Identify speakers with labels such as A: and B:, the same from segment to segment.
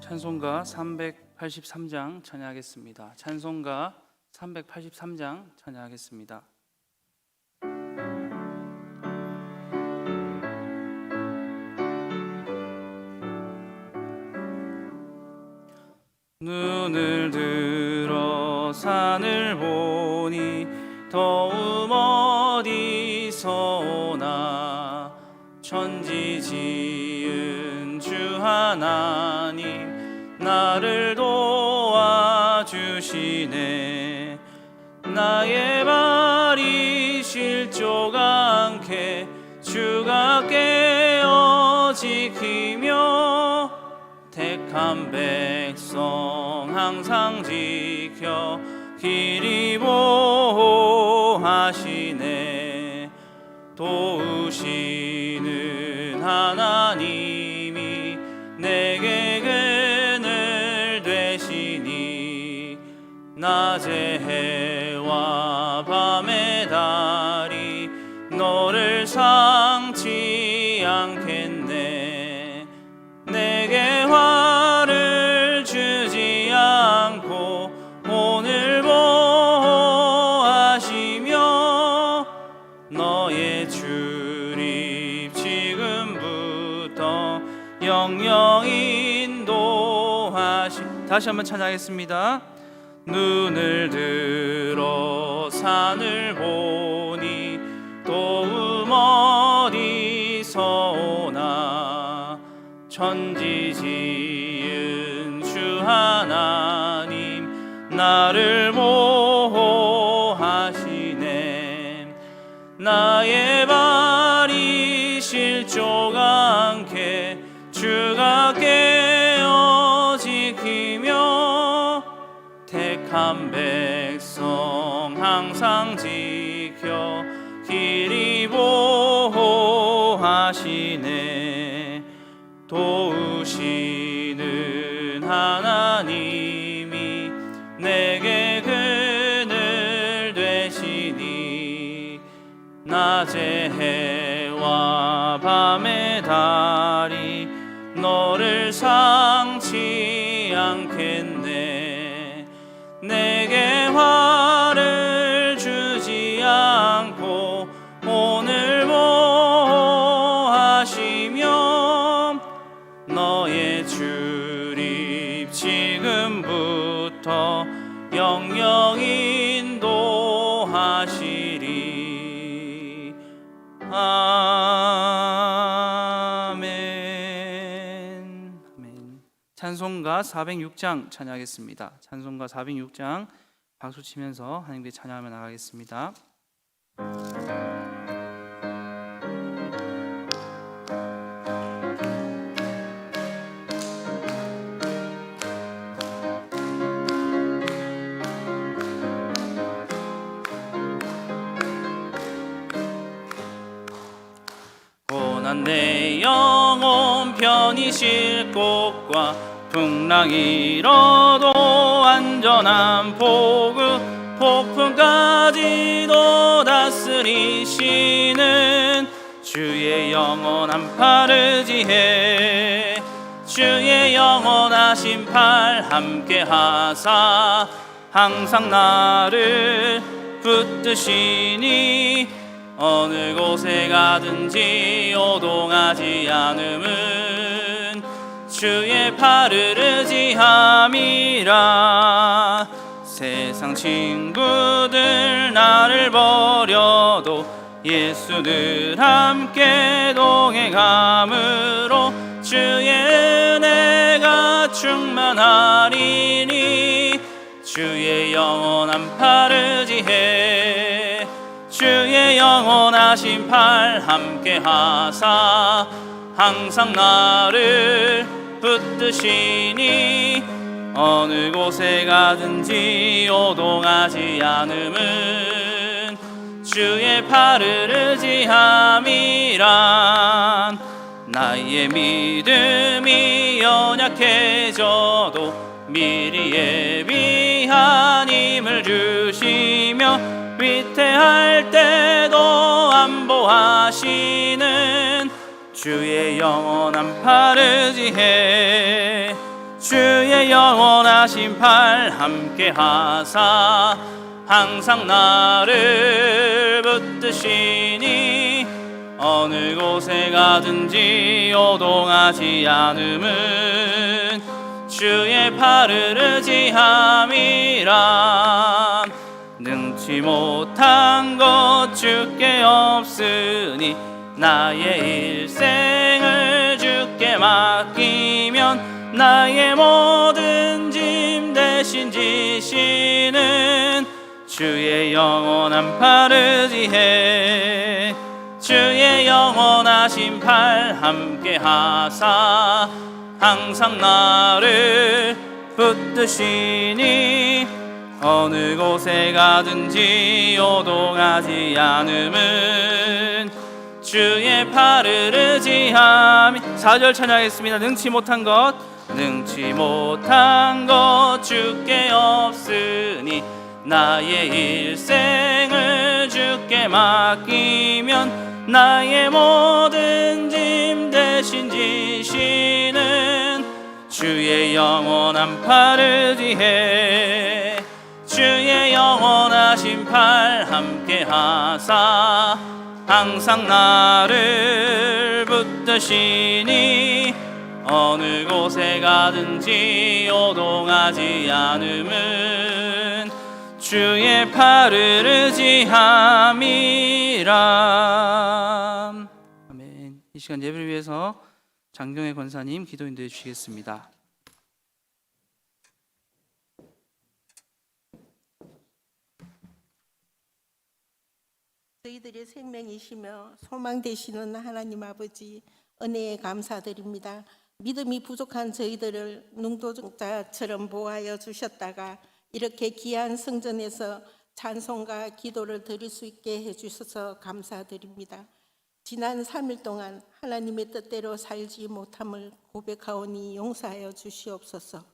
A: 찬송가 383장 찬양하겠습니다. 찬송가 383장 찬양하겠습니다. 눈을 들어 산을 보니 더움 어디서 오나 천지 지은 주 하나님 나를 도와주시네. 나의 발이 실족 않게 주가 깨어 지키며 택한 백성 항상 지켜 길이 보호하시네. 도우시는 하나님이 내게 그늘 되시니 낮의 해와 밤의 달이 너를 상치 않겠네. 내게 화를 주지 않고 오늘 보호하시며 너의 출입 지금부터 영영 인도하시. 다시 한번 찬양하겠습니다. 눈을 들어 산을 보니 도움 어디서 오나 천지 지은 주 하나님 나를 보호하시네. 나의 발이 실족 않게 주가 깨어 지키며 택한 백성 항상 지켜 길이 보호하시네. 도우시는 하나님이 내게 그늘 되시니 낮의 해와 밤의 달이 너를 상치 않겠네. 내게 화를 주지 않고 오늘 보호하시며 너의 출입 지금부터 영영 인도하시리. 아멘. 아멘. 찬송가 406장 찬양하겠습니다. 찬송가 406장 박수 치면서 하나님께 찬양하며 나가겠습니다. 고난 내 영혼 편히 쉴 곳과 풍랑이 일어도 안전한 포구 폭풍까지도 다스리시는 주의 영원한 팔을 지해 주의 영원하신 팔 함께 하사 항상 나를 붙드시니 어느 곳에 가든지 요동하지 않음은 주의 팔을 의지함이라. 세상 친구들 나를 버려도 예수 늘 함께 동행함으로 주의 은혜가 충만하리니 주의 영원한 팔을 지해 주의 영원하신 팔 함께 하사 항상 나를 붙드시니 어느 곳에 가든지 요동하지 않음은 주의 팔을 의지함이란. 나의 믿음이 연약해져도 미리 예비한 힘을 주시며 위태할 때도 안보하시는 주의 영원한 팔을 지해 주의 영원하신 팔 함께 하사 항상 나를 붙드시니 어느 곳에 가든지 요동하지 않음은 주의 팔을 의지함이라. 능치 못한 것 주께 없으니 나의 일생을 주께 맡기면 나의 모든 짐 대신 지시는 주의 영원한 팔 의지해. 주의 영원하신 팔 함께 하사 항상 나를 붙드시니 어느 곳에 가든지 요동하지 않음은 주의 팔을 의지함이. 4절 찬양하겠습니다. 능치 못한 것 주께 없으니 나의 일생을 주께 맡기면 나의 모든 짐 대신 지시는 주의 영원한 팔 의지해. 주의 영원하신 팔 함께 하사 항상 나를 붙드시니 어느 곳에 가든지 요동하지 않음은 주의 팔을 의지함이라. 아멘. 이 시간 예배를 위해서 장경혜 권사님 기도 인도해 주시겠습니다.
B: 저희들의 생명이시며 소망 되시는 하나님 아버지, 은혜에 감사드립니다. 믿음이 부족한 저희들을 능도자처럼 보호하여 주셨다가 이렇게 귀한 성전에서 찬송과 기도를 드릴 수 있게 해주셔서 감사드립니다. 지난 3일 동안 하나님의 뜻대로 살지 못함을 고백하오니 용서하여 주시옵소서.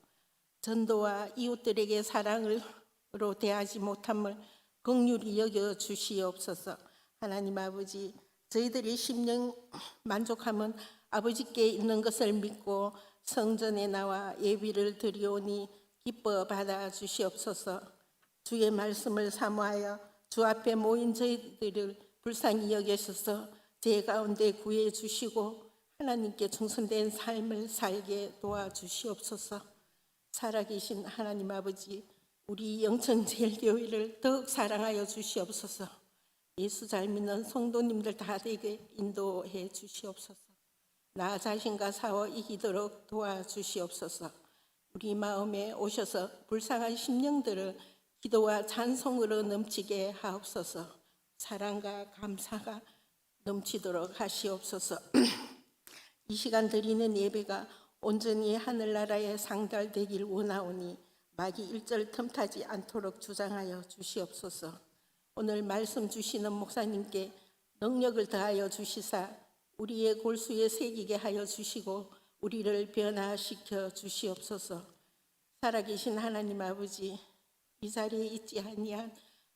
B: 전도와 이웃들에게 사랑으로 대하지 못함을 긍휼히 여겨 주시옵소서. 하나님 아버지, 저희들이 심령 만족함은 아버지께 있는 것을 믿고 성전에 나와 예비를 드리오니 기뻐 받아 주시옵소서. 주의 말씀을 사모하여 주 앞에 모인 저희들을 불쌍히 여기셔서 제 가운데 구해 주시고 하나님께 충성된 삶을 살게 도와주시옵소서. 살아계신 하나님 아버지, 우리 영천제일교회를 더욱 사랑하여 주시옵소서. 예수 잘 믿는 성도님들 다 되게 인도해 주시옵소서. 나 자신과 싸워 이기도록 도와주시옵소서. 우리 마음에 오셔서 불쌍한 심령들을 기도와 찬송으로 넘치게 하옵소서. 사랑과 감사가 넘치도록 하시옵소서. 이 시간 드리는 예배가 온전히 하늘나라에 상달되길 원하오니 마귀 일절 틈타지 않도록 주장하여 주시옵소서. 오늘 말씀 주시는 목사님께 능력을 더하여 주시사 우리의 골수에 새기게 하여 주시고 우리를 변화시켜 주시옵소서. 살아계신 하나님 아버지, 이 자리에 있지 아니한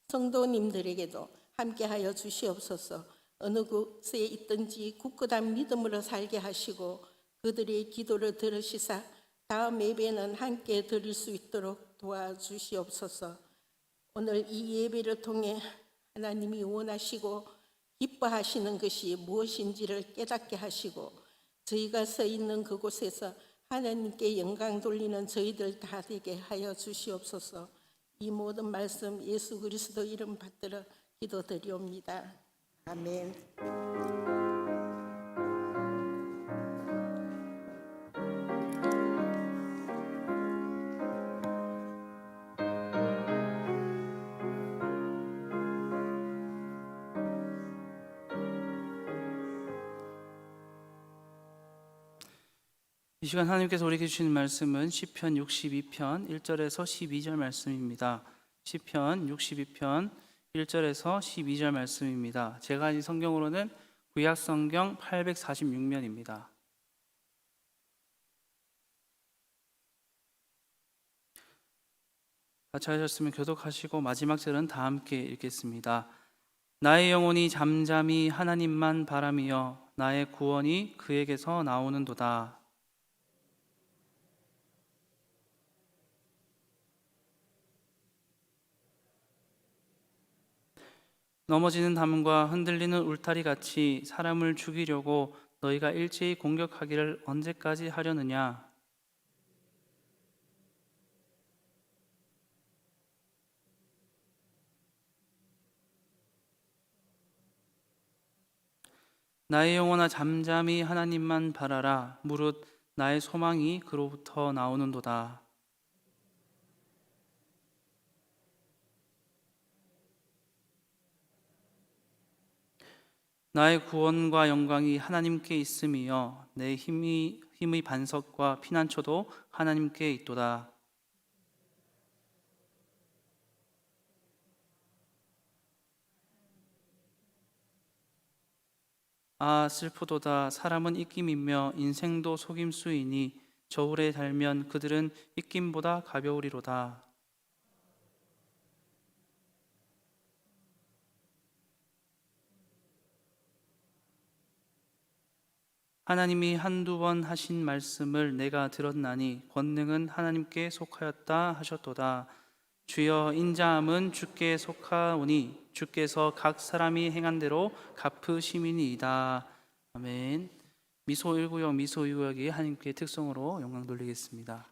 B: 성도님들에게도 함께하여 주시옵소서. 어느 곳에 있든지 굳건한 믿음으로 살게 하시고 그들의 기도를 들으시사 다음 예배는 함께 드릴 수 있도록 도와주시옵소서. 오늘 이 예배를 통해 하나님이 원하시고 기뻐하시는 것이 무엇인지를 깨닫게 하시고 저희가 서 있는 그곳에서 하나님께 영광 돌리는 저희들 다 되게 하여 주시옵소서. 이 모든 말씀 예수 그리스도 이름 받들어 기도드리옵니다. 아멘.
A: 이 시간 하나님께서 우리에게 주시는 말씀은 시편 62편 1절에서 12절 말씀입니다. 시편 62편 1절에서 12절 말씀입니다. 제가 가진 성경으로는 구약 성경 846면입니다. 같이 하셨으면 교독하시고 마지막 절은 다 함께 읽겠습니다. 나의 영혼이 잠잠히 하나님만 바라며 나의 구원이 그에게서 나오는도다. 넘어지는 담과 흔들리는 울타리 같이 사람을 죽이려고 너희가 일제히 공격하기를 언제까지 하려느냐? 나의 영혼아 잠잠히 하나님만 바라라. 무릇 나의 소망이 그로부터 나오는도다. 나의 구원과 영광이 하나님께 있음이여 내 힘의 반석과 피난처도 하나님께 있도다. 아 슬프도다. 사람은 입김이며 인생도 속임수이니 저울에 달면 그들은 입김보다 가벼우리로다. 하나님이 한두 번 하신 말씀을 내가 들었나니 권능은 하나님께 속하였다 하셨도다. 주여 인자함은 주께 속하오니 주께서 각 사람이 행한 대로 갚으심이니이다. 아멘. 미소 1구역 미소 2구역이 하나님께 특성으로 영광 돌리겠습니다.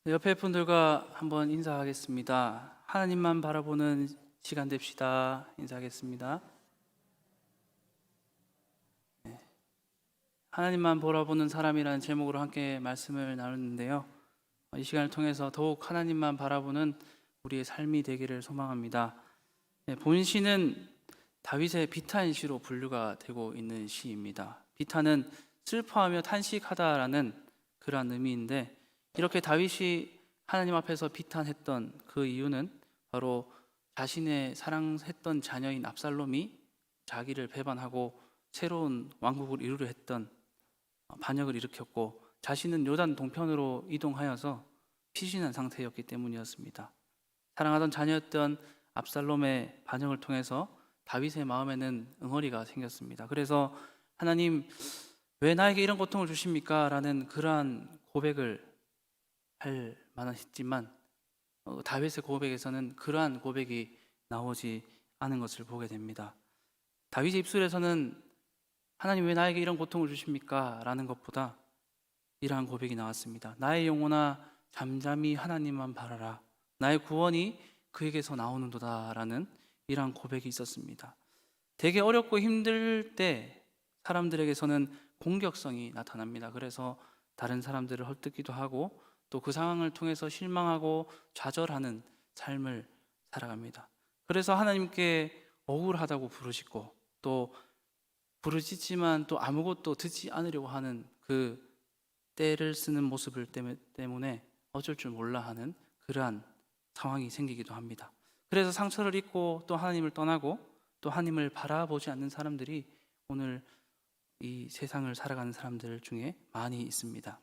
A: 옆에 분들과 한번 인사하겠습니다. 하나님만 바라보는 시간 됩시다. 인사하겠습니다. 하나님만 바라보는 사람이라는 제목으로 함께 말씀을 나눴는데요. 이 시간을 통해서 더욱 하나님만 바라보는 우리의 삶이 되기를 소망합니다. 본 시는 다윗의 비탄 시로 분류가 되고 있는 시입니다. 비탄은 슬퍼하며 탄식하다라는 그러한 의미인데, 이렇게 다윗이 하나님 앞에서 비탄했던 그 이유는 바로 자신의 사랑했던 자녀인 압살롬이 자기를 배반하고 새로운 왕국을 이루려 했던 반역을 일으켰고, 자신은 요단 동편으로 이동하여서 피신한 상태였기 때문이었습니다. 사랑하던 자녀였던 압살롬의 반역을 통해서 다윗의 마음에는 응어리가 생겼습니다. 그래서 하나님, 왜 나에게 이런 고통을 주십니까? 라는 그러한 고백을 할 만했지만, 다윗의 고백에서는 그러한 고백이 나오지 않은 것을 보게 됩니다. 다윗의 입술에서는 하나님, 왜 나에게 이런 고통을 주십니까? 라는 것보다 이러한 고백이 나왔습니다. 나의 영혼아, 잠잠히 하나님만 바라라. 나의 구원이 그에게서 나오는도다. 라는 이러한 고백이 있었습니다. 되게 어렵고 힘들 때 사람들에게서는 공격성이 나타납니다. 그래서 다른 사람들을 헐뜯기도 하고, 또 그 상황을 통해서 실망하고 좌절하는 삶을 살아갑니다. 그래서 하나님께 억울하다고 부르짖고, 또 부르짖지만 또 아무것도 듣지 않으려고 하는 그 떼를 쓰는 모습을 때문에 어쩔 줄 몰라 하는 그러한 상황이 생기기도 합니다. 그래서 상처를 입고 또 하나님을 떠나고 또 하나님을 바라보지 않는 사람들이 오늘 이 세상을 살아가는 사람들 중에 많이 있습니다.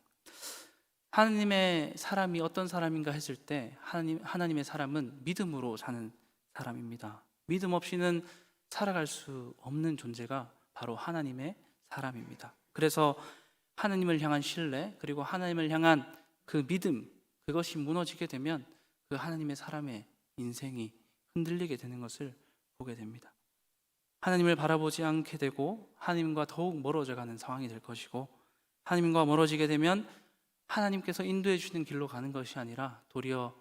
A: 하나님의 사람이 어떤 사람인가 했을 때 하나님의 사람은 믿음으로 사는 사람입니다. 믿음 없이는 살아갈 수 없는 존재가 바로 하나님의 사람입니다. 그래서 하나님을 향한 신뢰, 그리고 하나님을 향한 그 믿음, 그것이 무너지게 되면 그 하나님의 사람의 인생이 흔들리게 되는 것을 보게 됩니다. 하나님을 바라보지 않게 되고 하나님과 더욱 멀어져 가는 상황이 될 것이고, 하나님과 멀어지게 되면 하나님께서 인도해 주시는 길로 가는 것이 아니라 도리어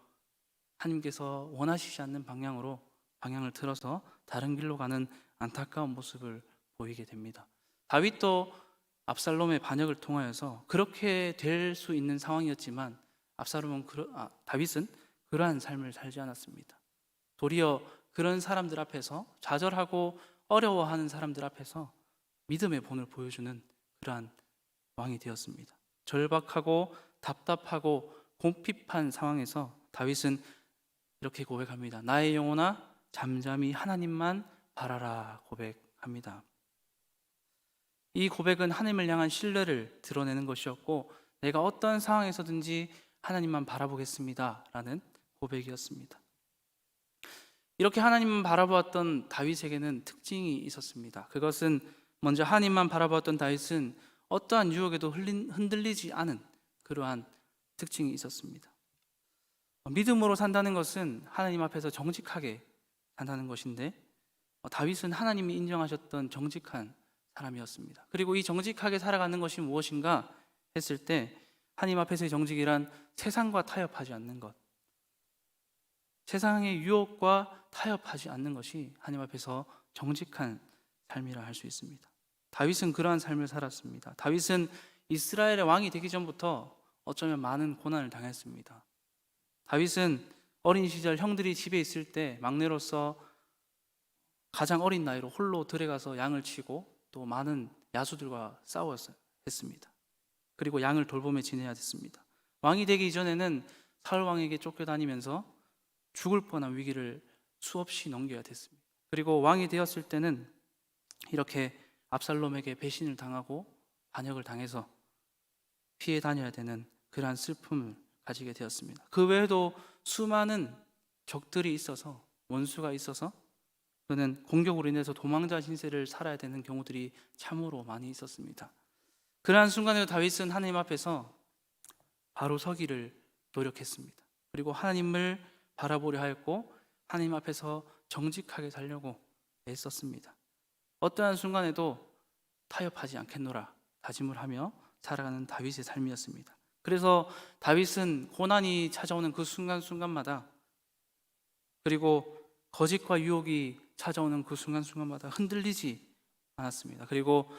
A: 하나님께서 원하시지 않는 방향으로 방향을 틀어서 다른 길로 가는 안타까운 모습을 보이게 됩니다. 다윗도 압살롬의 반역을 통하여서 그렇게 될 수 있는 상황이었지만 다윗은 그러한 삶을 살지 않았습니다. 도리어 그런 사람들 앞에서, 좌절하고 어려워하는 사람들 앞에서 믿음의 본을 보여주는 그러한 왕이 되었습니다. 절박하고 답답하고 궁핍한 상황에서 다윗은 이렇게 고백합니다. 나의 영혼아, 잠잠히 하나님만 바라라 고백합니다. 이 고백은 하나님을 향한 신뢰를 드러내는 것이었고, 내가 어떤 상황에서든지 하나님만 바라보겠습니다 라는 고백이었습니다. 이렇게 하나님만 바라보았던 다윗에게는 특징이 있었습니다. 그것은 먼저 하나님만 바라보았던 다윗은 어떠한 유혹에도 흔들리지 않은 그러한 특징이 있었습니다. 믿음으로 산다는 것은 하나님 앞에서 정직하게 산다는 것인데, 다윗은 하나님이 인정하셨던 정직한 사람이었습니다. 그리고 이 정직하게 살아가는 것이 무엇인가 했을 때, 하나님 앞에서의 정직이란 세상과 타협하지 않는 것, 세상의 유혹과 타협하지 않는 것이 하나님 앞에서 정직한 삶이라 할 수 있습니다. 다윗은 그러한 삶을 살았습니다. 다윗은 이스라엘의 왕이 되기 전부터 어쩌면 많은 고난을 당했습니다. 다윗은 어린 시절 형들이 집에 있을 때 막내로서 가장 어린 나이로 홀로 들어가서 양을 치고 또 많은 야수들과 싸웠습니다. 그리고 양을 돌보며 지내야 됐습니다. 왕이 되기 이전에는 사울 왕에게 쫓겨다니면서 죽을 뻔한 위기를 수없이 넘겨야 됐습니다. 그리고 왕이 되었을 때는 이렇게 압살롬에게 배신을 당하고 반역을 당해서 피해 다녀야 되는 그러한 슬픔을 가지게 되었습니다. 그 외에도 수많은 적들이 있어서, 원수가 있어서 그는 공격으로 인해서 도망자 신세를 살아야 되는 경우들이 참으로 많이 있었습니다. 그러한 순간에도 다윗은 하나님 앞에서 바로 서기를 노력했습니다. 그리고 하나님을 바라보려 하였고 하나님 앞에서 정직하게 살려고 애썼습니다. 어떠한 순간에도 타협하지 않겠노라 다짐을 하며 살아가는 다윗의 삶이었습니다. 그래서 다윗은 고난이 찾아오는 그 순간순간마다, 그리고 거짓과 유혹이 찾아오는 그 순간순간마다 흔들리지 않았습니다. 그리고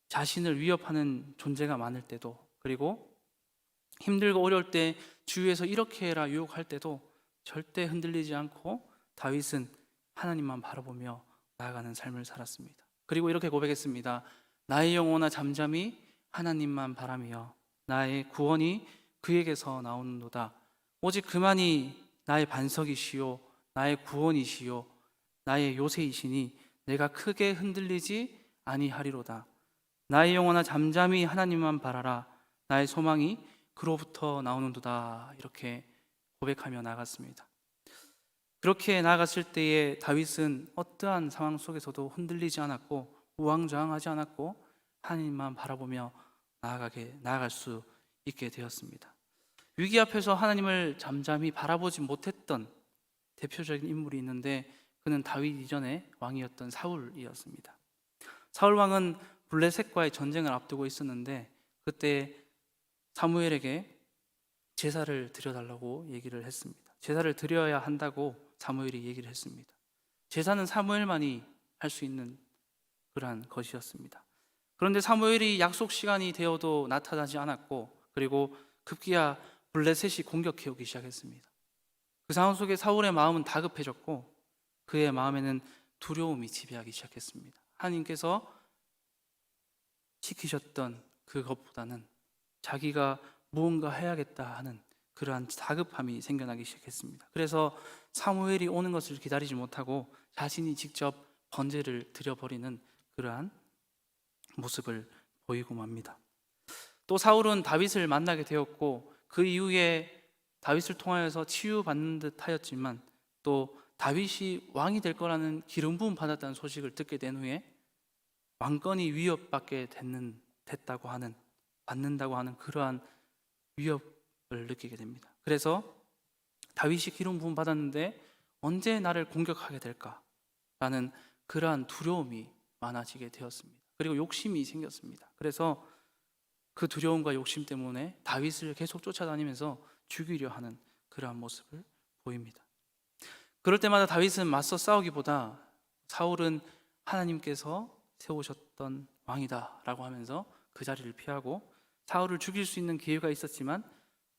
A: 자신을 위협하는 존재가 많을 때도, 그리고 힘들고 어려울 때 주위에서 이렇게 해라 유혹할 때도 절대 흔들리지 않고 다윗은 하나님만 바라보며 나아가는 삶을 살았습니다. 그리고 이렇게 고백했습니다. 나의 영혼아 잠잠히 하나님만 바라며 나의 구원이 그에게서 나오는도다. 오직 그만이 나의 반석이시요 나의 구원이시요 나의 요새이시니 내가 크게 흔들리지 아니하리로다. 나의 영혼아 잠잠히 하나님만 바라라. 나의 소망이 그로부터 나오는도다. 이렇게 고백하며 나아갔습니다. 그렇게 나아갔을 때에 다윗은 어떠한 상황 속에서도 흔들리지 않았고 우왕좌왕하지 않았고 하나님만 바라보며 나아갈 수 있게 되었습니다. 위기 앞에서 하나님을 잠잠히 바라보지 못했던 대표적인 인물이 있는데 그는 다윗 이전의 왕이었던 사울이었습니다. 사울 왕은 블레셋과의 전쟁을 앞두고 있었는데 그때 사무엘에게 제사를 드려달라고 얘기를 했습니다. 제사를 드려야 한다고 사무엘이 얘기를 했습니다. 제사는 사무엘만이 할 수 있는 그러한 것이었습니다. 그런데 사무엘이 약속 시간이 되어도 나타나지 않았고, 그리고 급기야 블레셋이 공격해 오기 시작했습니다. 그 상황 속에 사울의 마음은 다급해졌고 그의 마음에는 두려움이 지배하기 시작했습니다. 하나님께서 시키셨던 그것보다는 자기가 무언가 해야겠다 하는 그러한 다급함이 생겨나기 시작했습니다. 그래서 사무엘이 오는 것을 기다리지 못하고 자신이 직접 번제를 드려버리는 그러한 모습을 보이고 맙니다. 또 사울은 다윗을 만나게 되었고 그 이후에 다윗을 통하여서 치유받는 듯 하였지만 또 다윗이 왕이 될 거라는 기름 부음 받았다는 소식을 듣게 된 후에 왕권이 받는다고 하는 그러한 위협을 느끼게 됩니다. 그래서 다윗이 기름 부음 받았는데 언제 나를 공격하게 될까라는 그러한 두려움이 많아지게 되었습니다. 그리고 욕심이 생겼습니다. 그래서 그 두려움과 욕심 때문에 다윗을 계속 쫓아다니면서 죽이려 하는 그러한 모습을 보입니다. 그럴 때마다 다윗은 맞서 싸우기보다 사울은 하나님께서 세우셨던 왕이다 라고 하면서 그 자리를 피하고, 사울을 죽일 수 있는 기회가 있었지만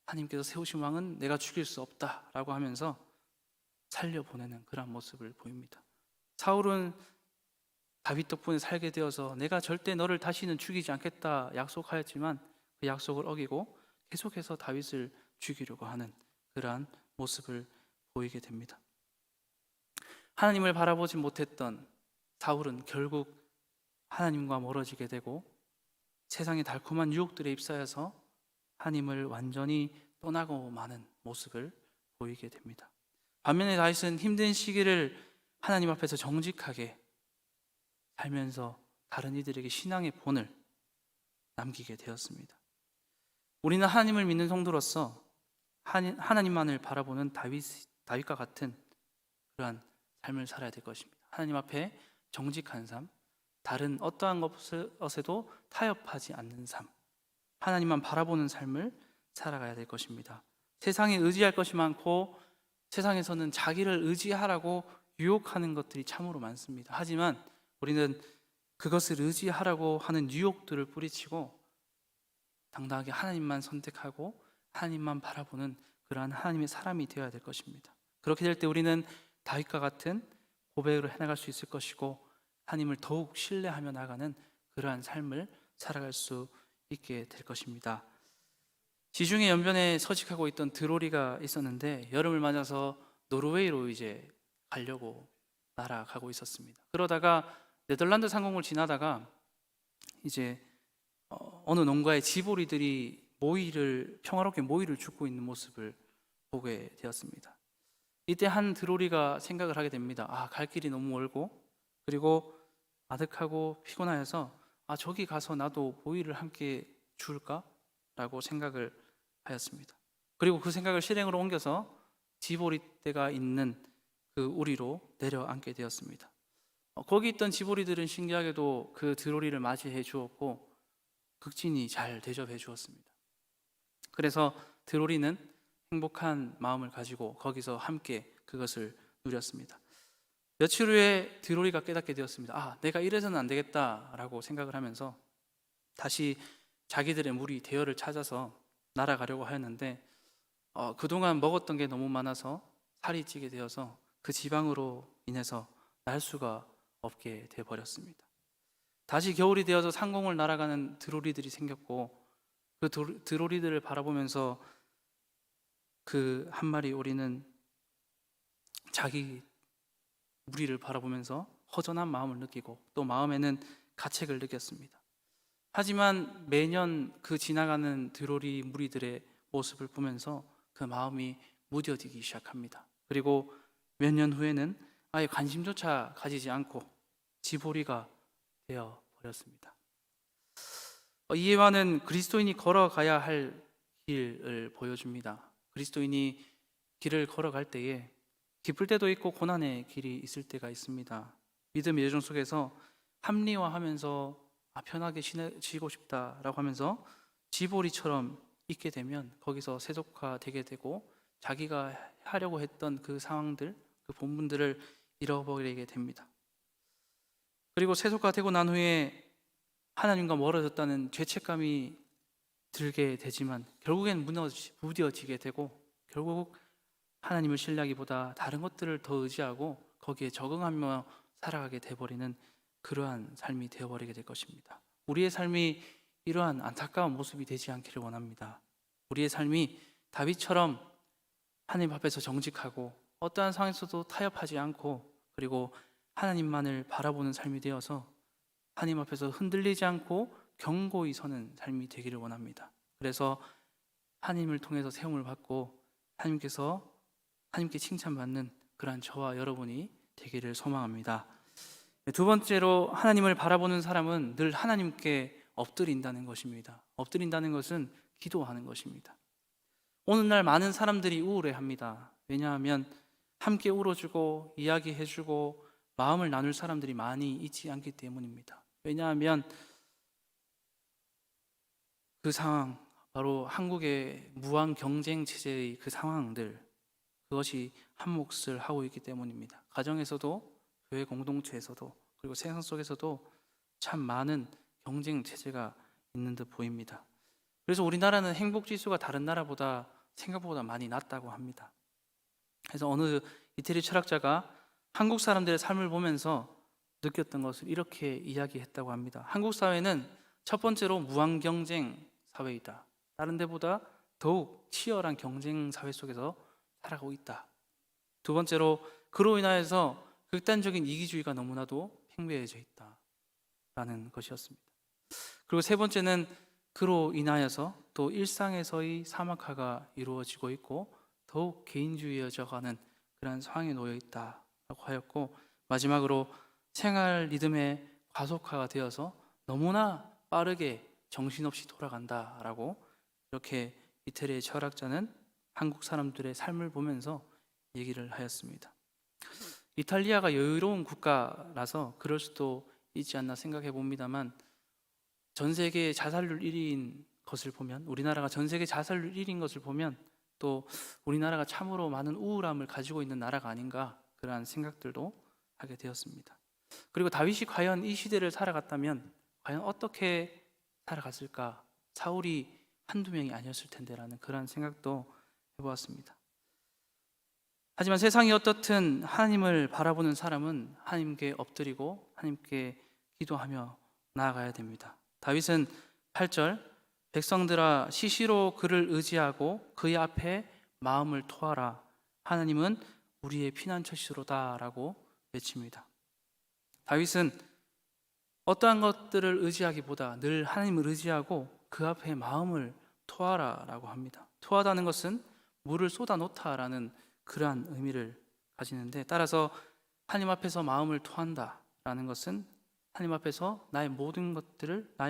A: 하나님께서 세우신 왕은 내가 죽일 수 없다 라고 하면서 살려보내는 그런 모습을 보입니다. 사울은 다윗 덕분에 살게 되어서 내가 절대 너를 다시는 죽이지 않겠다 약속하였지만 그 약속을 어기고 계속해서 다윗을 죽이려고 하는 그러한 모습을 보이게 됩니다. 하나님을 바라보지 못했던 사울은 결국 하나님과 멀어지게 되고 세상의 달콤한 유혹들에 휩싸여서 하나님을 완전히 떠나고 마는 모습을 보이게 됩니다. 반면에 다윗은 힘든 시기를 하나님 앞에서 정직하게 살면서 다른 이들에게 신앙의 본을 남기게 되었습니다. 우리는 하나님을 믿는 성도로서 하나님만을 바라보는 다윗과 같은 그러한 삶을 살아야 될 것입니다. 하나님 앞에 정직한 삶, 다른 어떠한 것에도 타협하지 않는 삶, 하나님만 바라보는 삶을 살아가야 될 것입니다. 세상에 의지할 것이 많고 세상에서는 자기를 의지하라고 유혹하는 것들이 참으로 많습니다. 하지만 우리는 그것을 의지하라고 하는 유혹들을 뿌리치고 당당하게 하나님만 선택하고 하나님만 바라보는 그러한 하나님의 사람이 되어야 될 것입니다. 그렇게 될 때 우리는 다윗과 같은 고백으로 해나갈 수 있을 것이고 하나님을 더욱 신뢰하며 나가는 그러한 삶을 살아갈 수 있게 될 것입니다. 지중해 연변에 서식하고 있던 드로리가 있었는데 여름을 맞아서 노르웨이로 이제 가려고 날아가고 있었습니다. 그러다가 네덜란드 상공을 지나다가 이제 어느 농가의 지보리들이 평화롭게 모이를 줍고 있는 모습을 보게 되었습니다. 이때 한 드로리가 생각을 하게 됩니다. 갈 길이 너무 멀고 그리고 아득하고 피곤하여서 저기 가서 나도 모이를 함께 줄까? 라고 생각을 하였습니다. 그리고 그 생각을 실행으로 옮겨서 지보리떼가 있는 그 우리로 내려앉게 되었습니다. 거기 있던 지보리들은 신기하게도 그 드로리를 맞이해 주었고 극진히 잘 대접해 주었습니다. 그래서 드로리는 행복한 마음을 가지고 거기서 함께 그것을 누렸습니다. 며칠 후에 드로리가 깨닫게 되었습니다. 내가 이래서는 안 되겠다라고 생각을 하면서 다시 자기들의 무리 대열을 찾아서 날아가려고 하였는데 그동안 먹었던 게 너무 많아서 살이 찌게 되어서 그 지방으로 인해서 날 수가 없게 되어버렸습니다. 다시 겨울이 되어서 상공을 날아가는 드로리들이 생겼고 그 드로리들을 바라보면서 그 한 마리 오리는 자기 무리를 바라보면서 허전한 마음을 느끼고 또 마음에는 가책을 느꼈습니다. 하지만 매년 그 지나가는 드로리 무리들의 모습을 보면서 그 마음이 무뎌지기 시작합니다. 그리고 몇 년 후에는 아예 관심조차 가지지 않고 지보리가 되어 버렸습니다. 이해와는 그리스도인이 걸어가야 할 길을 보여줍니다. 그리스도인이 길을 걸어갈 때에 기쁠 때도 있고 고난의 길이 있을 때가 있습니다. 믿음의 여정 속에서 합리화하면서 편하게 지고 싶다라고 하면서 지보리처럼 있게 되면 거기서 세속화되게 되고 자기가 하려고 했던 그 상황들, 그 본분들을 잃어버리게 됩니다. 그리고 세속화되고 난 후에 하나님과 멀어졌다는 죄책감이 들게 되지만 결국엔 무뎌지게 되고 결국 하나님을 신뢰하기보다 다른 것들을 더 의지하고 거기에 적응하며 살아가게 돼버리는 그러한 삶이 되어버리게 될 것입니다. 우리의 삶이 이러한 안타까운 모습이 되지 않기를 원합니다. 우리의 삶이 다윗처럼 하나님 앞에서 정직하고 어떠한 상황에서도 타협하지 않고 그리고 하나님만을 바라보는 삶이 되어서 하나님 앞에서 흔들리지 않고 견고히 서는 삶이 되기를 원합니다. 그래서 하나님을 통해서 세움을 받고 하나님께 칭찬받는 그러한 저와 여러분이 되기를 소망합니다. 두 번째로 하나님을 바라보는 사람은 늘 하나님께 엎드린다는 것입니다. 엎드린다는 것은 기도하는 것입니다. 오늘날 많은 사람들이 우울해합니다. 왜냐하면 함께 울어주고 이야기해주고 마음을 나눌 사람들이 많이 있지 않기 때문입니다. 왜냐하면 그 상황, 바로 한국의 무한 경쟁 체제의 그 상황들, 그것이 한 몫을 하고 있기 때문입니다. 가정에서도 교회 공동체에서도 그리고 세상 속에서도 참 많은 경쟁 체제가 있는 듯 보입니다. 그래서 우리나라는 행복 지수가 다른 나라보다 생각보다 많이 낮다고 합니다. 그래서 어느 이태리 철학자가 한국 사람들의 삶을 보면서 느꼈던 것을 이렇게 이야기했다고 합니다. 한국 사회는 첫 번째로 무한 경쟁 사회이다. 다른 데보다 더욱 치열한 경쟁 사회 속에서 살아가고 있다. 두 번째로 그로 인하여서 극단적인 이기주의가 너무나도 팽배해져 있다라는 것이었습니다. 그리고 세 번째는 그로 인하여서 또 일상에서의 사막화가 이루어지고 있고 더욱 개인주의여져가는 그런 상황에 놓여 있다라고 하였고, 마지막으로 생활 리듬의 과속화가 되어서 너무나 빠르게 정신없이 돌아간다라고 이렇게 이태리의 철학자는 한국 사람들의 삶을 보면서 얘기를 하였습니다. 이탈리아가 여유로운 국가라서 그럴 수도 있지 않나 생각해 봅니다만, 전 세계 자살률 1위인 것을 보면, 우리나라가 전 세계 자살률 1위인 것을 보면 또 우리나라가 참으로 많은 우울함을 가지고 있는 나라가 아닌가, 그러한 생각들도 하게 되었습니다. 그리고 다윗이 과연 이 시대를 살아갔다면 과연 어떻게 살아갔을까? 사울이 한두 명이 아니었을 텐데라는 그런 생각도 해보았습니다. 하지만 세상이 어떻든 하나님을 바라보는 사람은 하나님께 엎드리고 하나님께 기도하며 나아가야 됩니다. 다윗은 8절, 백성들아 시시로 그를 의지하고 그의 앞에 마음을 토하라. 하나님은 우리의 피난처시로다 라고 외칩니다. 다윗은 어떠한 것들을 의지하기보다 늘 하나님을 의지하고 그 앞에 마음을 토하라 라고 합니다. 토하다는 것은 물을 쏟아 놓다라는 그러한 의미를 가지는데, 따라서 하나님 앞에서 마음을 토한다 라는 것은 하나님 앞에서 나의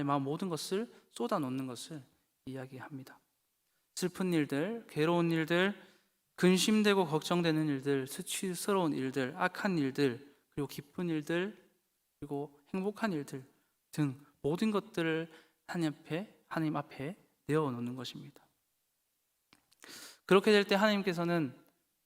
A: 마음 모든 것을 쏟아 놓는 것을 이야기합니다. 슬픈 일들, 괴로운 일들, 근심되고 걱정되는 일들, 수치스러운 일들, 악한 일들, 그리고 기쁜 일들, 그리고 행복한 일들 등 모든 것들을 하나님 앞에 내어놓는 것입니다. 그렇게 될 때 하나님께서는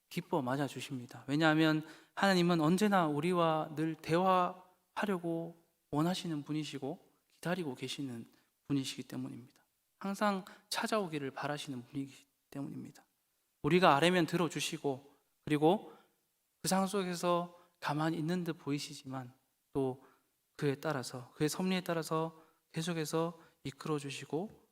A: 기뻐 맞아 주십니다. 왜냐하면 하나님은 언제나 우리와 늘 대화하려고 원하시는 분이시고 기다리고 계시는 분이시기 때문입니다. 항상 찾아오기를 바라시는 분이기 때문입니다. 우리가 아뢰면 들어주시고, 그리고 그 상황 속에서 가만히 있는 듯 보이시지만 또 그에 따라서, 그의 섭리에 따라서 계속해서 이끌어 주시고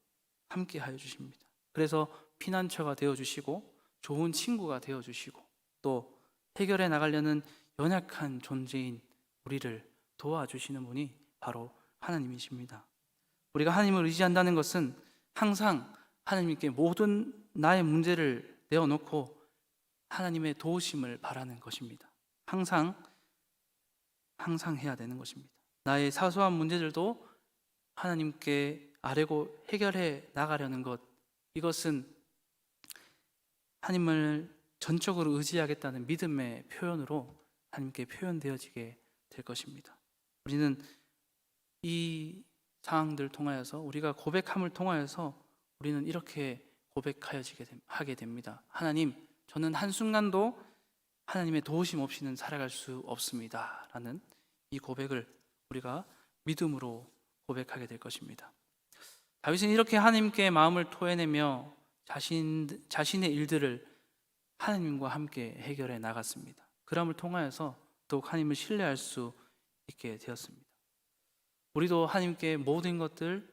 A: 함께 하여 주십니다. 그래서 피난처가 되어 주시고 좋은 친구가 되어 주시고 또 해결해 나가려는 연약한 존재인 우리를 도와주시는 분이 바로 하나님이십니다. 우리가 하나님을 의지한다는 것은 항상 하나님께 모든 나의 문제를 내어놓고 하나님의 도우심을 바라는 것입니다. 항상 해야 되는 것입니다. 나의 사소한 문제들도 하나님께 아뢰고 해결해 나가려는 것, 이것은 하나님을 전적으로 의지하겠다는 믿음의 표현으로 하나님께 표현되어지게 될 것입니다. 우리는 이 상황들을 통하여서, 우리가 고백함을 통하여서 우리는 이렇게 하게 됩니다. 하나님, 저는 한순간도 하나님의 도우심 없이는 살아갈 수 없습니다 라는 이 고백을 우리가 믿음으로 고백하게 될 것입니다. 다윗은 이렇게 하나님께 마음을 토해내며 자신의 일들을 하나님과 함께 해결해 나갔습니다. 그럼을 통하여서 더욱 하나님을 신뢰할 수 있게 되었습니다. 우리도 하나님께 모든 것들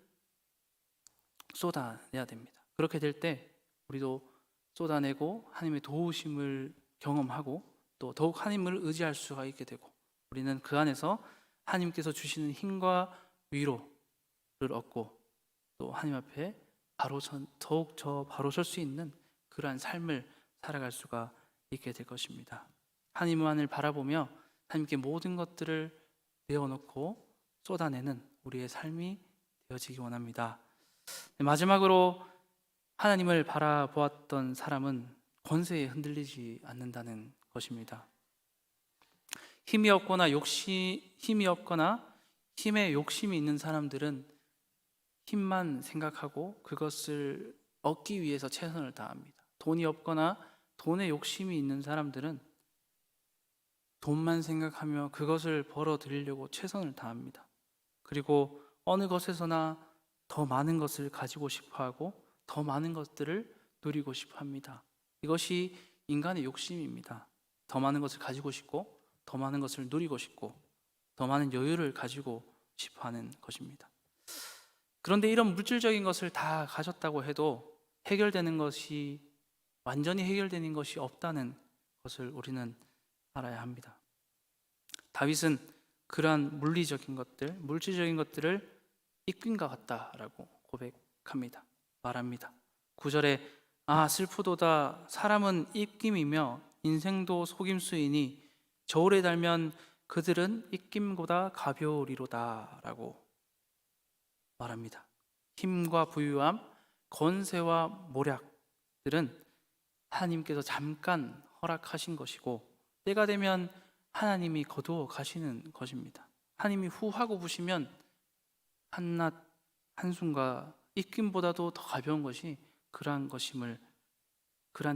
A: 쏟아내야 됩니다. 그렇게 될 때 우리도 쏟아내고 하나님의 도우심을 경험하고 또 더욱 하나님을 의지할 수가 있게 되고, 우리는 그 안에서 하나님께서 주시는 힘과 위로를 얻고 또 하나님 앞에 더욱 바로 설 수 있는 그러한 삶을 살아갈 수가 있게 될 것입니다. 하나님만을 바라보며 하나님께 모든 것들을 내어놓고 쏟아내는 우리의 삶이 되어지기 원합니다. 마지막으로 하나님을 바라보았던 사람은 권세에 흔들리지 않는다는 것입니다. 힘이 없거나 힘에 욕심이 있는 사람들은 힘만 생각하고 그것을 얻기 위해서 최선을 다합니다. 돈이 없거나 돈에 욕심이 있는 사람들은 돈만 생각하며 그것을 벌어들이려고 최선을 다합니다. 그리고 어느 것에서나 더 많은 것을 가지고 싶어하고 더 많은 것들을 누리고 싶어합니다. 이것이 인간의 욕심입니다. 더 많은 것을 가지고 싶고 더 많은 것을 누리고 싶고 더 많은 여유를 가지고 싶어하는 것입니다. 그런데 이런 물질적인 것을 다 가졌다고 해도 완전히 해결되는 것이 없다는 것을 우리는 알아야 합니다. 다윗은 그러한 물질적인 것들을 이끈 것 같다라고 말합니다. 9절에 슬프도다 사람은 입김이며 인생도 속임수이니 저울에 달면 그들은 입김보다 가벼우리로다 라고 말합니다. 힘과 부유함, 권세와 모략들은 하나님께서 잠깐 허락하신 것이고 때가 되면 하나님이 거두어 가시는 것입니다. 하나님이 후하고 부시면 한낮 한숨과 입김보다도 더 가벼운 것이 그러한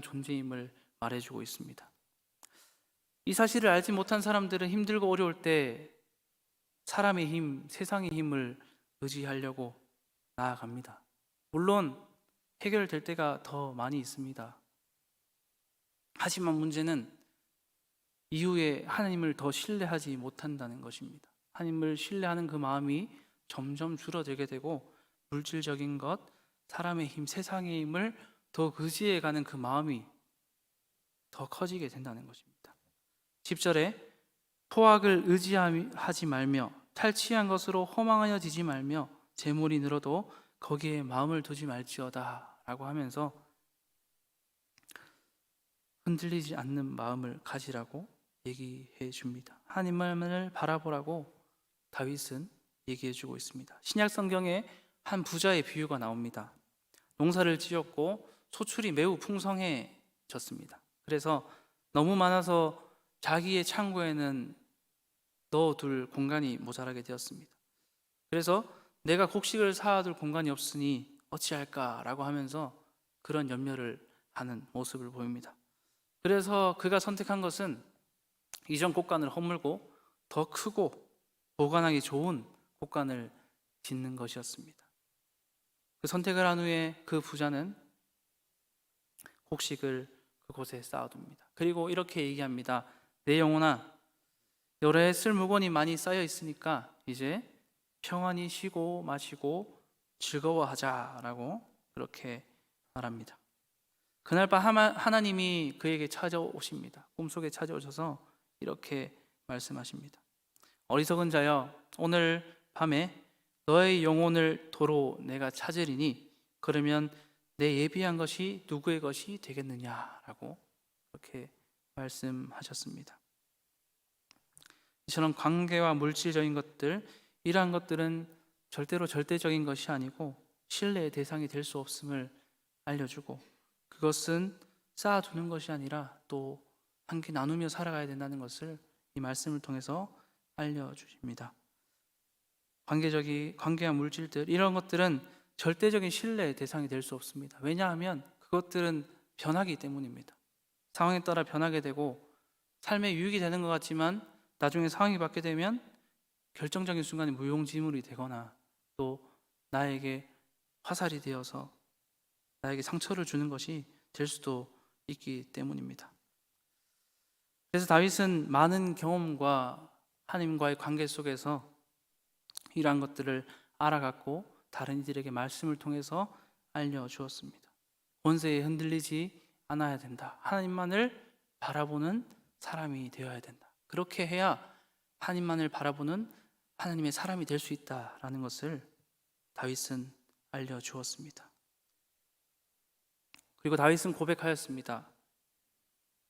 A: 존재임을 말해주고 있습니다. 이 사실을 알지 못한 사람들은 힘들고 어려울 때 사람의 힘, 세상의 힘을 의지하려고 나아갑니다. 물론 해결될 때가 더 많이 있습니다. 하지만 문제는 이후에 하나님을 더 신뢰하지 못한다는 것입니다. 하나님을 신뢰하는 그 마음이 점점 줄어들게 되고 물질적인 것, 사람의 힘, 세상의 힘을 더 의지해가는 그 마음이 더 커지게 된다는 것입니다. 10절에 포악을 의지하지 말며 탈취한 것으로 허망하여지지 말며 재물이 늘어도 거기에 마음을 두지 말지어다 라고 하면서 흔들리지 않는 마음을 가지라고 얘기해 줍니다. 하나님을 바라보라고 다윗은 얘기해 주고 있습니다. 신약 성경에 한 부자의 비유가 나옵니다. 농사를 지었고 소출이 매우 풍성해졌습니다. 그래서 너무 많아서 자기의 창고에는 넣어둘 공간이 모자라게 되었습니다. 그래서 내가 곡식을 쌓아둘 공간이 없으니 어찌할까라고 하면서 그런 염려를 하는 모습을 보입니다. 그래서 그가 선택한 것은 이전 곳간을 허물고 더 크고 보관하기 좋은 곳간을 짓는 것이었습니다. 그 선택을 한 후에 그 부자는 곡식을 그곳에 쌓아둡니다. 그리고 이렇게 얘기합니다. 내 영혼아, 여러 해 쓸 물건이 많이 쌓여 있으니까 이제 평안히 쉬고 마시고 즐거워하자라고 그렇게 말합니다. 그날 밤 하나님이 그에게 찾아오십니다. 꿈속에 찾아오셔서 이렇게 말씀하십니다. 어리석은 자여, 오늘 밤에 너의 영혼을 도로 내가 찾으리니 그러면 내 예비한 것이 누구의 것이 되겠느냐라고 그렇게 말씀하셨습니다. 이처럼 관계와 물질적인 것들, 이러한 것들은 절대로 절대적인 것이 아니고 신뢰의 대상이 될 수 없음을 알려주고, 그것은 쌓아두는 것이 아니라 또 함께 나누며 살아가야 된다는 것을 이 말씀을 통해서 알려주십니다. 관계와 물질들, 이런 것들은 절대적인 신뢰의 대상이 될 수 없습니다. 왜냐하면 그것들은 변하기 때문입니다. 상황에 따라 변하게 되고 삶에 유익이 되는 것 같지만 나중에 상황이 바뀌게 되면 결정적인 순간에 무용지물이 되거나 또 나에게 화살이 되어서 나에게 상처를 주는 것이 될 수도 있기 때문입니다. 그래서 다윗은 많은 경험과 하나님과의 관계 속에서 이러한 것들을 알아갔고 다른 이들에게 말씀을 통해서 알려주었습니다. 권세에 흔들리지 않아야 된다. 하나님만을 바라보는 사람이 되어야 된다. 그렇게 해야 하나님만을 바라보는 하나님의 사람이 될 수 있다라는 것을 다윗은 알려주었습니다. 그리고 다윗은 고백하였습니다.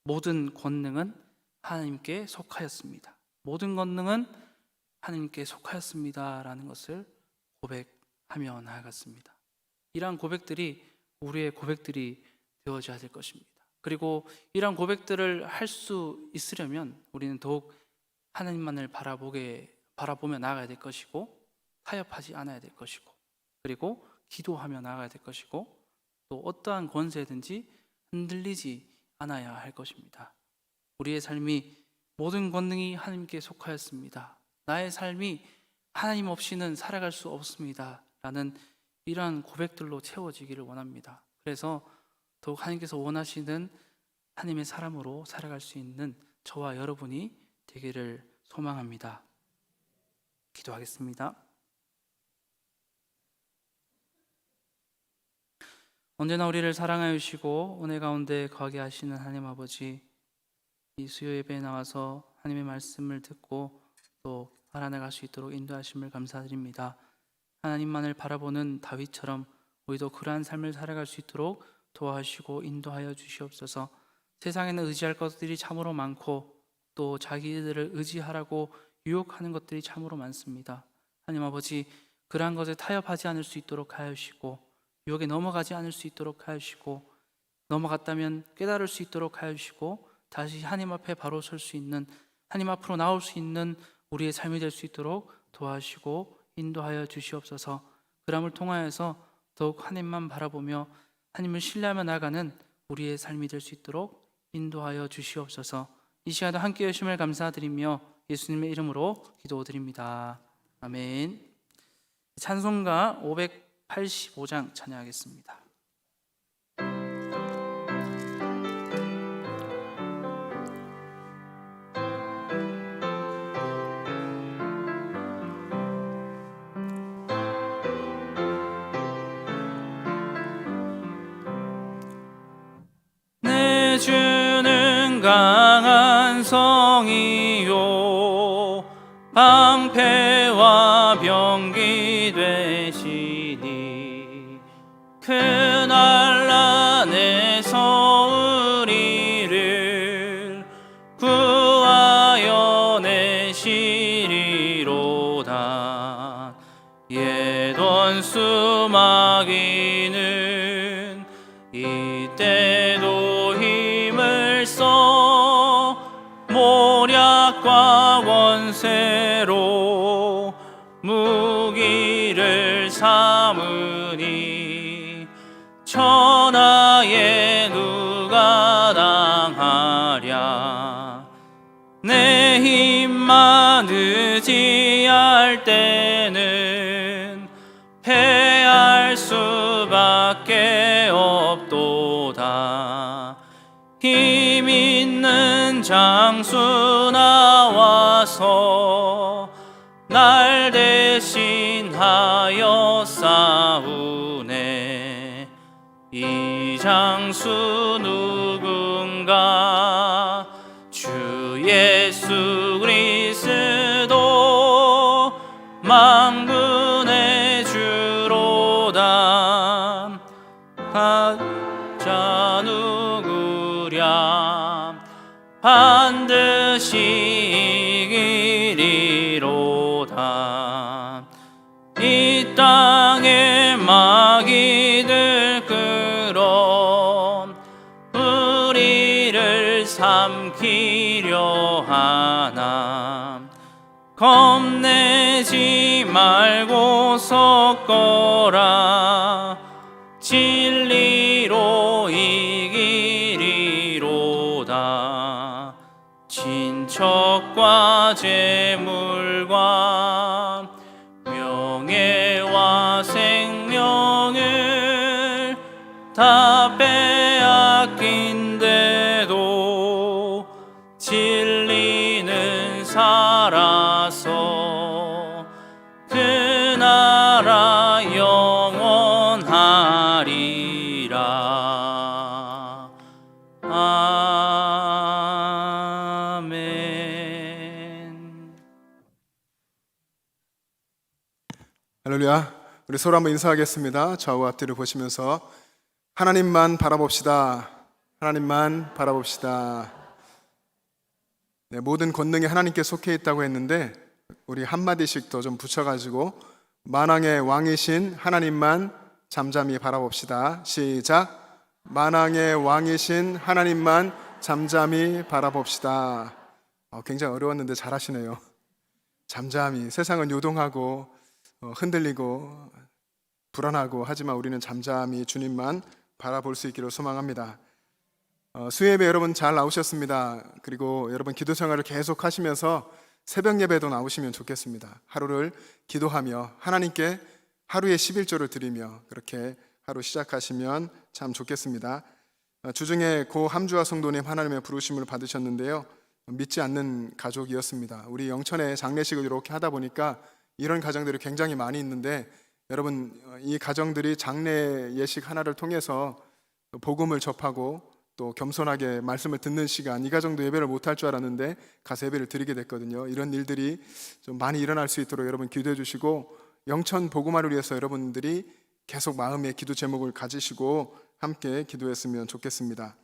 A: 모든 권능은 하나님께 속하였습니다. 모든 권능은 하나님께 속하였습니다 라는 것을 고백하며 나아갔습니다. 이러한 고백들이 우리의 고백들이 되어져야 될 것입니다. 그리고 이러한 고백들을 할 수 있으려면 우리는 더욱 하나님만을 바라보며 나아가야 될 것이고, 타협하지 않아야 될 것이고, 그리고 기도하며 나아가야 될 것이고, 또 어떠한 권세든지 흔들리지 않아야 할 것입니다. 우리의 삶이 모든 권능이 하나님께 속하였습니다. 나의 삶이 하나님 없이는 살아갈 수 없습니다 라는 이러한 고백들로 채워지기를 원합니다. 그래서 더욱 하나님께서 원하시는 하나님의 사람으로 살아갈 수 있는 저와 여러분이 되기를 소망합니다. 기도하겠습니다. 언제나 우리를 사랑하여 주시고 은혜 가운데 거하게 하시는 하나님 아버지, 이 수요 예배에 나와서 하나님의 말씀을 듣고 또 알아나갈 수 있도록 인도하심을 감사드립니다. 하나님만을 바라보는 다윗처럼 우리도 그러한 삶을 살아갈 수 있도록 도와주시고 인도하여 주시옵소서. 세상에는 의지할 것들이 참으로 많고 또 자기들을 의지하라고 유혹하는 것들이 참으로 많습니다. 하나님 아버지, 그러한 것에 타협하지 않을 수 있도록 하여 주시고 유혹에 넘어가지 않을 수 있도록 하여 주시고, 넘어갔다면 깨달을 수 있도록 하여 주시고 다시 하나님 앞에 바로 설 수 있는, 하나님 앞으로 나올 수 있는 우리의 삶이 될 수 있도록 도와주시고 인도하여 주시옵소서. 그람을 통하여서 더욱 하나님만 바라보며 하나님을 신뢰하며 나가는 우리의 삶이 될 수 있도록 인도하여 주시옵소서. 이 시간에 함께 해주심을 감사드리며 예수님의 이름으로 기도드립니다. 아멘. 찬송가 585장 찬양하겠습니다. 내 주는 강한 성이요 방패와 병기 되시니, 그날 안에서 우리를 구하여 내시리로다. 옛 원수 마귀는 이때도 힘을 써 모략과 권세로 무기를 삼으니, 천하의 눈 의지할 때는 패할 수밖에 없도다. 힘 있는 장수 나와서 날 대신하여 싸우네. 이 장수 누군가? 주 예수 그리스도 만군의 주로다. 가짜 누구랴? 반드시 이기리로다. 이 땅에 마귀들 끌어 우리를 삼키려 하나. 겁내지 말고 섰거라. 진리로 이기리로다. 친척과 재물과 명예와 생명을 다 빼앗긴데도 진리는 살아서 그 나라 영원하리라. 아멘.
C: 할렐루야. 우리 서로 한번 인사하겠습니다. 좌우 앞뒤를 보시면서 하나님만 바라봅시다. 하나님만 바라봅시다. 네, 모든 권능이 하나님께 속해 있다고 했는데 우리 한마디씩 더 좀 붙여가지고 만왕의 왕이신 하나님만 잠잠히 바라봅시다. 시작. 만왕의 왕이신 하나님만 잠잠히 바라봅시다. 굉장히 어려웠는데 잘하시네요. 잠잠히. 세상은 요동하고 흔들리고 불안하고 하지만 우리는 잠잠히 주님만 바라볼 수 있기를 소망합니다. 수요예배 여러분 잘 나오셨습니다. 그리고 여러분 기도 생활을 계속 하시면서 새벽 예배도 나오시면 좋겠습니다. 하루를 기도하며 하나님께 하루의 11조를 드리며 그렇게 하루 시작하시면 참 좋겠습니다. 주중에 고 함주아 성도님 하나님의 부르심을 받으셨는데요, 믿지 않는 가족이었습니다. 우리 영천에 장례식을 이렇게 하다 보니까 이런 가정들이 굉장히 많이 있는데, 여러분 이 가정들이 장례 예식 하나를 통해서 복음을 접하고 또 겸손하게 말씀을 듣는 시간, 이 가정도 예배를 못할 줄 알았는데 가서 예배를 드리게 됐거든요. 이런 일들이 좀 많이 일어날 수 있도록 여러분 기도해 주시고, 영천 복음화를 위해서 여러분들이 계속 마음의 기도 제목을 가지시고 함께 기도했으면 좋겠습니다.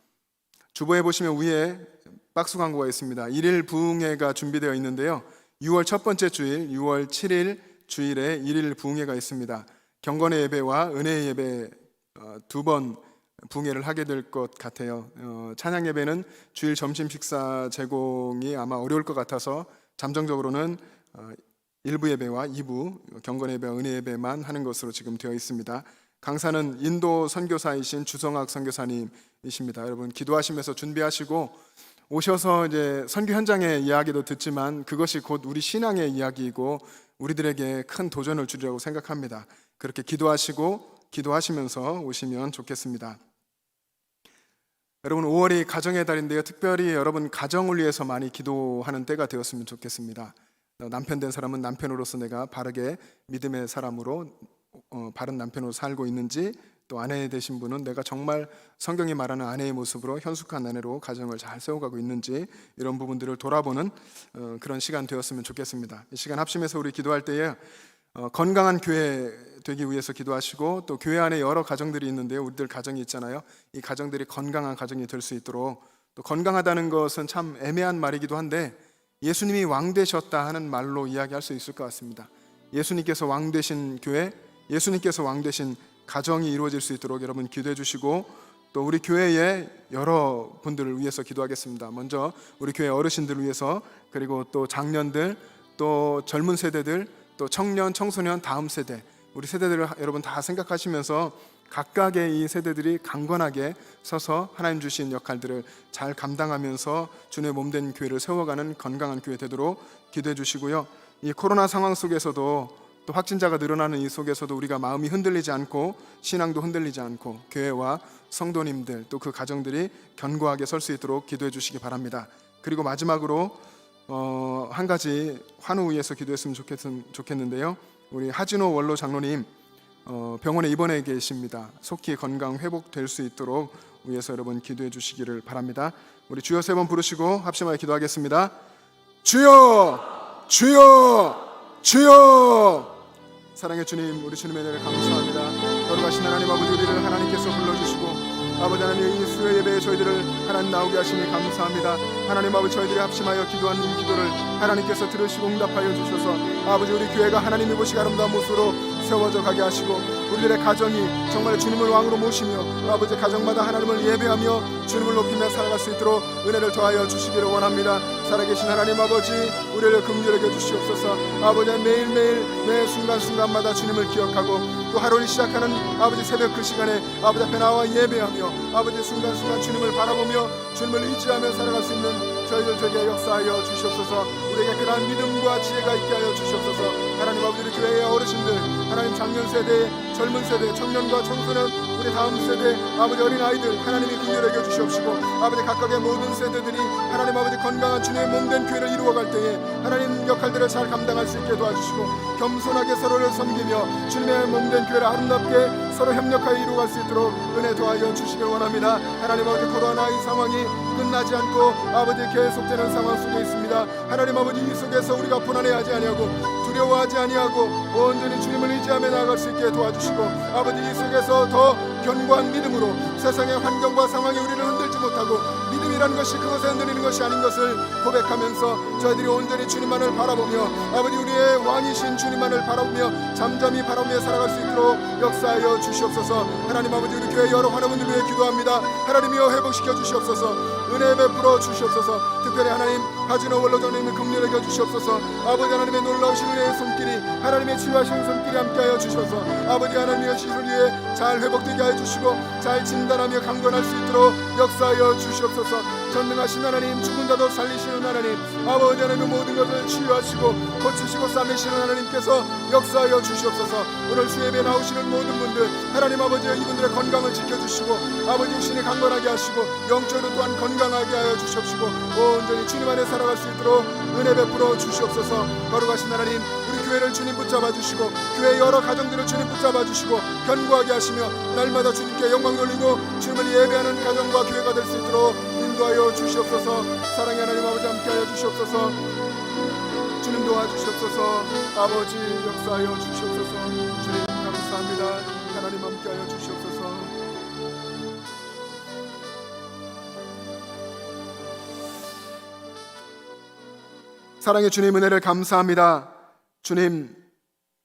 C: 주보에 보시면 위에 박스 광고가 있습니다. 1일 부흥회가 준비되어 있는데요, 6월 첫 번째 주일 6월 7일 주일에 1일 부흥회가 있습니다. 경건의 예배와 은혜의 예배 두 번 부흥회를 하게 될 것 같아요. 찬양 예배는 주일 점심 식사 제공이 아마 어려울 것 같아서 잠정적으로는 1부 예배와 2부 경건 예배와 은혜 예배만 하는 것으로 지금 되어 있습니다. 강사는 인도 선교사이신 주성학 선교사님이십니다. 여러분 기도하시면서 준비하시고 오셔서 이제 선교 현장의 이야기도 듣지만 그것이 곧 우리 신앙의 이야기이고 우리들에게 큰 도전을 주리라고 생각합니다. 그렇게 기도하시면서 오시면 좋겠습니다. 여러분 5월이 가정의 달인데요, 특별히 여러분 가정을 위해서 많이 기도하는 때가 되었으면 좋겠습니다. 남편 된 사람은 남편으로서 내가 바르게 믿음의 사람으로 바른 남편으로 살고 있는지, 또 아내 되신 분은 내가 정말 성경이 말하는 아내의 모습으로 현숙한 아내로 가정을 잘 세워가고 있는지, 이런 부분들을 돌아보는 그런 시간 되었으면 좋겠습니다. 이 시간 합심해서 우리 기도할 때에 건강한 교회 되기 위해서 기도하시고, 또 교회 안에 여러 가정들이 있는데요, 우리들 가정이 있잖아요. 이 가정들이 건강한 가정이 될 수 있도록, 또 건강하다는 것은 참 애매한 말이기도 한데 예수님이 왕 되셨다 하는 말로 이야기할 수 있을 것 같습니다. 예수님께서 왕 되신 교회, 예수님께서 왕 되신 가정이 이루어질 수 있도록 여러분 기도해 주시고, 또 우리 교회의 여러 분들을 위해서 기도하겠습니다. 먼저 우리 교회 어르신들을 위해서, 그리고 또 장년들, 또 젊은 세대들, 또 청년, 청소년, 다음 세대, 우리 세대들을 여러분 다 생각하시면서 각각의 이 세대들이 강건하게 서서 하나님 주신 역할들을 잘 감당하면서 주님의 몸된 교회를 세워가는 건강한 교회 되도록 기도해 주시고요. 이 코로나 상황 속에서도 또 확진자가 늘어나는 이 속에서도 우리가 마음이 흔들리지 않고 신앙도 흔들리지 않고 교회와 성도님들 또 그 가정들이 견고하게 설 수 있도록 기도해 주시기 바랍니다. 그리고 마지막으로 한 가지 환우 위해서 기도했으면 좋겠는데요. 우리 하진호 원로 장로님 병원에 입원해 계십니다. 속히 건강 회복될 수 있도록 위해서 여러분 기도해 주시기를 바랍니다. 우리 주여 3번 부르시고 합심하여 기도하겠습니다. 주여, 주여, 주여. 사랑의 주님, 우리 주님의 은혜를 감사합니다. 거룩하신 하나님 아버지, 우리를 하나님께서 불러주시고 아버지 하나님, 이 수요 예배에 저희들을 하나님 나오게 하시니 감사합니다. 하나님 아버지, 저희들이 합심하여 기도하는 이 기도를 하나님께서 들으시고 응답하여 주셔서 아버지, 우리 교회가 하나님이 보시기 아름다운 모습으로 세워져 가게 하시고 우리들의 가정이 정말 주님을 왕으로 모시며 아버지 가정마다 하나님을 예배하며 주님을 높이며 살아갈 수 있도록 은혜를 더하여 주시기를 원합니다. 살아계신 하나님 아버지, 우리를 긍휼하게 주시옵소서. 아버지, 매일매일 매 순간순간마다 주님을 기억하고 또 하루를 시작하는 아버지 새벽 그 시간에 아버지 앞에 나와 예배하며 아버지 순간순간 주님을 바라보며 주님을 의지하며 살아갈 수 있는 저희들 되게 역사하여 주시옵소서. 우리에게 그러한 믿음과 지혜가 있게 하여 주시옵소서. 하나님 아버지, 우리 교회의 어르신들, 하나님 작년 세대, 젊은 세대, 청년과 청소년, 우리 다음 세대 아버지 어린 아이들 하나님이 긍휼하게 주시옵시고 아버지 각각의 모든 세대들이 하나님 아버지 건강한 주님의 몸된 교회를 이루어갈 때에 하나님 역할들을 잘 감당할 수 있게 도와주시고 겸손하게 서로를 섬기며 주님의 몸된 교회를 아름답게 서로 협력하여 이루어갈 수 있도록 은혜 도와여 주시길 원합니다. 하나님 아버지, 코로나 이 상황이 끝나지 않고 아버지 계속되는 상황 속에 있습니다. 하나님 아버지, 이 속에서 우리가 불안해하지 아니하고 두려워하지 아니하고 온전히 주님을 의지하며 나아갈 수 있게 도와주시고 아버지, 이 속에서 더 견고한 믿음으로 세상의 환경과 상황이 우리를 흔들지 못하고 믿음이라는 것이 그것에 흔들리는 것이 아닌 것을 고백하면서 저희들이 온전히 주님만을 바라보며 아버지, 우리의 왕이신 주님만을 바라보며 잠잠히 바라보며 살아갈 수 있도록 역사하여 주시옵소서. 하나님 아버지, 우리 교회 여러 환우분들 위해 기도합니다. 하나님이여 회복시켜 주시옵소서. 은혜 베풀어 주시옵소서. 특별히 하나님 하진호 원로 장로님을 긍휼하게 주시옵소서. 아버지 하나님의 놀라우신 은혜의 손길이 하나님의 치유하시는 손길이 함께하여 주셔서 아버지 하나님의 시술 위에 잘 회복되게 하여 주시고 잘 진단하며 강건할 수 있도록 역사하여 주시옵소서. 전능하신 하나님, 죽은 자도 살리시는 하나님, 아버지 하나님의 모든 것을 치유하시고 고치시고 싸매시는 하나님께서 역사하여 주시옵소서. 오늘 수예배에 나오시는 모든 분들 하나님 아버지, 이분들의 건강을 지켜주시고 아버지 육신이 강건하게 하시고 영적으로 또한 건강하게 하여 주시옵시고 온전히 주님 안에 살아갈 수 있도록 은혜 베풀어 주시옵소서. 거룩하신 하나님, 우리 교회를 주님 붙잡아 주시고 교회 여러 가정들을 주님 붙잡아 주시고 견고하게 하시며 날마다 주님께 영광 돌리고 주님을 예배하는 가정과 교회가 될 수 있도록 인도하여 주시옵소서. 사랑의 하나님 아버지, 함께하여 주시옵소서. 주님 도와주시옵소서. 아버지 역사하여 주시옵소서. 주님 감사합니다. 하나님 함께하여 주시옵소서. 사랑의 주님, 은혜를 감사합니다. 주님,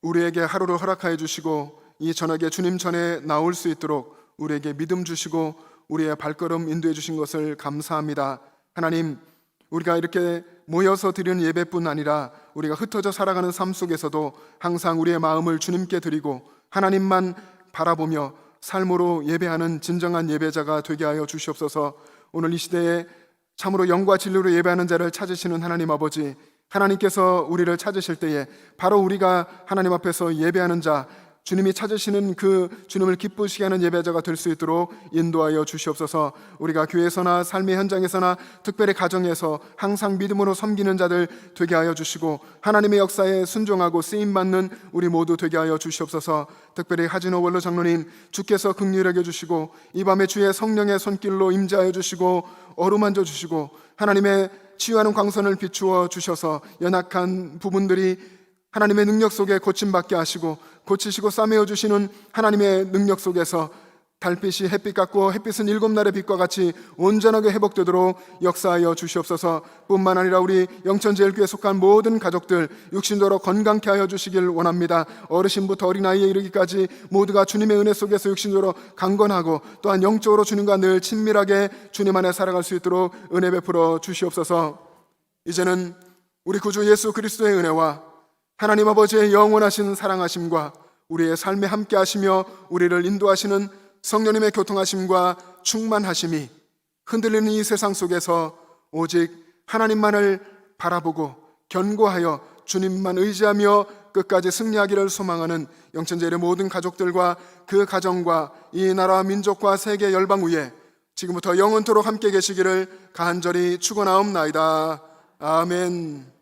C: 우리에게 하루를 허락하여 주시고 이 저녁에 주님 전에 나올 수 있도록 우리에게 믿음 주시고 우리의 발걸음 인도해 주신 것을 감사합니다. 하나님, 우리가 이렇게 모여서 드리는 예배뿐 아니라 우리가 흩어져 살아가는 삶 속에서도 항상 우리의 마음을 주님께 드리고 하나님만 바라보며 삶으로 예배하는 진정한 예배자가 되게 하여 주시옵소서. 오늘 이 시대에 참으로 영과 진리로 예배하는 자를 찾으시는 하나님 아버지, 하나님께서 우리를 찾으실 때에 바로 우리가 하나님 앞에서 예배하는 자, 주님이 찾으시는 그 주님을 기쁘시게 하는 예배자가 될 수 있도록 인도하여 주시옵소서. 우리가 교회에서나 삶의 현장에서나 특별히 가정에서 항상 믿음으로 섬기는 자들 되게 하여 주시고 하나님의 역사에 순종하고 쓰임받는 우리 모두 되게 하여 주시옵소서. 특별히 하진호 원로 장로님, 주께서 긍휼하게 주시고 이 밤에 주의 성령의 손길로 임재하여 주시고 어루만져 주시고 하나님의 치유하는 광선을 비추어 주셔서 연약한 부분들이 하나님의 능력 속에 고침받게 하시고 고치시고 싸매어 주시는 하나님의 능력 속에서 달빛이 햇빛 같고 햇빛은 7날의 빛과 같이 온전하게 회복되도록 역사하여 주시옵소서. 뿐만 아니라 우리 영천제일교회에 속한 모든 가족들 육신적으로 건강케 하여 주시길 원합니다. 어르신부터 어린아이에 이르기까지 모두가 주님의 은혜 속에서 육신적으로 강건하고 또한 영적으로 주님과 늘 친밀하게 주님 안에 살아갈 수 있도록 은혜 베풀어 주시옵소서. 이제는 우리 구주 예수 그리스도의 은혜와 하나님 아버지의 영원하신 사랑하심과 우리의 삶에 함께 하시며 우리를 인도하시는 성령님의 교통하심과 충만하심이 흔들리는 이 세상 속에서 오직 하나님만을 바라보고 견고하여 주님만 의지하며 끝까지 승리하기를 소망하는 영천제일의 모든 가족들과 그 가정과 이 나라와 민족과 세계 열방 위에 지금부터 영원토록 함께 계시기를 간절히 축원하옵나이다. 아멘.